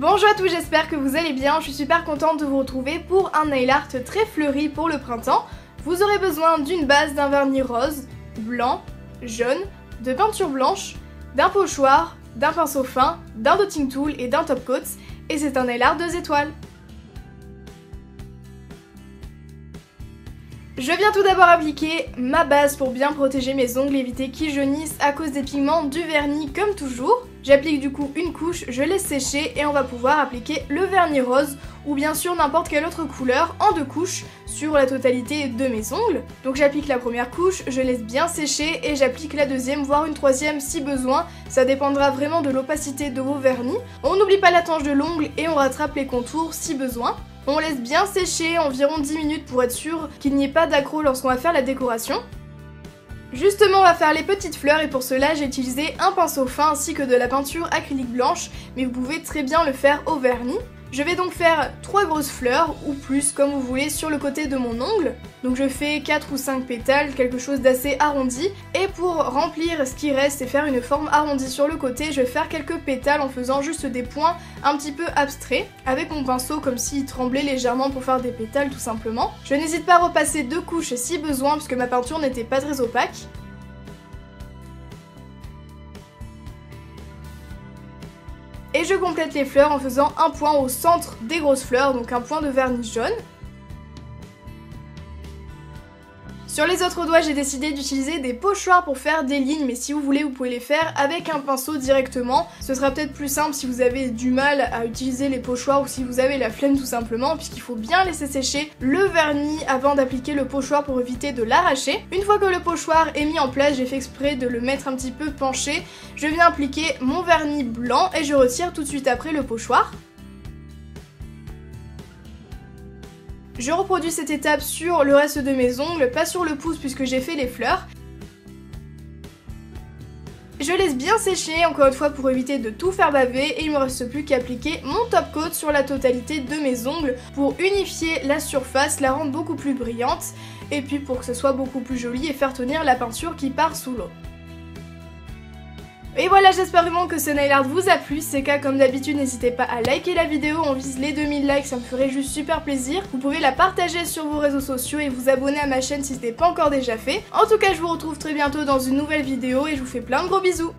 Bonjour à tous, j'espère que vous allez bien, je suis super contente de vous retrouver pour un nail art très fleuri pour le printemps. Vous aurez besoin d'une base, d'un vernis rose, blanc, jaune, de peinture blanche, d'un pochoir, d'un pinceau fin, d'un dotting tool et d'un top coat, et c'est un nail art 2 étoiles. Je viens tout d'abord appliquer ma base pour bien protéger mes ongles et éviter qu'ils jaunissent à cause des pigments du vernis comme toujours. J'applique du coup une couche, je laisse sécher et on va pouvoir appliquer le vernis rose ou bien sûr n'importe quelle autre couleur en 2 couches sur la totalité de mes ongles. Donc j'applique la première couche, je laisse bien sécher et j'applique la deuxième voire une troisième si besoin, ça dépendra vraiment de l'opacité de vos vernis. On n'oublie pas la tanche de l'ongle et on rattrape les contours si besoin. On laisse bien sécher environ 10 minutes pour être sûr qu'il n'y ait pas d'accroc lorsqu'on va faire la décoration. Justement, on va faire les petites fleurs et pour cela j'ai utilisé un pinceau fin ainsi que de la peinture acrylique blanche, mais vous pouvez très bien le faire au vernis. Je vais donc faire 3 grosses fleurs, ou plus comme vous voulez, sur le côté de mon ongle. Donc je fais 4 ou 5 pétales, quelque chose d'assez arrondi. Et pour remplir ce qui reste et faire une forme arrondie sur le côté, je vais faire quelques pétales en faisant juste des points un petit peu abstraits, avec mon pinceau comme s'il tremblait légèrement pour faire des pétales tout simplement. Je n'hésite pas à repasser 2 couches si besoin, puisque ma peinture n'était pas très opaque. Et je complète les fleurs en faisant un point au centre des grosses fleurs, donc un point de vernis jaune. Sur les autres doigts, j'ai décidé d'utiliser des pochoirs pour faire des lignes, mais si vous voulez, vous pouvez les faire avec un pinceau directement. Ce sera peut-être plus simple si vous avez du mal à utiliser les pochoirs ou si vous avez la flemme tout simplement, puisqu'il faut bien laisser sécher le vernis avant d'appliquer le pochoir pour éviter de l'arracher. Une fois que le pochoir est mis en place, j'ai fait exprès de le mettre un petit peu penché. Je viens appliquer mon vernis blanc et je retire tout de suite après le pochoir. Je reproduis cette étape sur le reste de mes ongles, pas sur le pouce puisque j'ai fait les fleurs. Je laisse bien sécher encore une fois pour éviter de tout faire baver et il me reste plus qu'à appliquer mon top coat sur la totalité de mes ongles pour unifier la surface, la rendre beaucoup plus brillante et puis pour que ce soit beaucoup plus joli et faire tenir la peinture qui part sous l'eau. Et voilà, j'espère vraiment que ce nail art vous a plu. Si c'est le cas, comme d'habitude, n'hésitez pas à liker la vidéo, on vise les 2000 likes, ça me ferait juste super plaisir. Vous pouvez la partager sur vos réseaux sociaux et vous abonner à ma chaîne si ce n'est pas encore déjà fait. En tout cas, je vous retrouve très bientôt dans une nouvelle vidéo et je vous fais plein de gros bisous.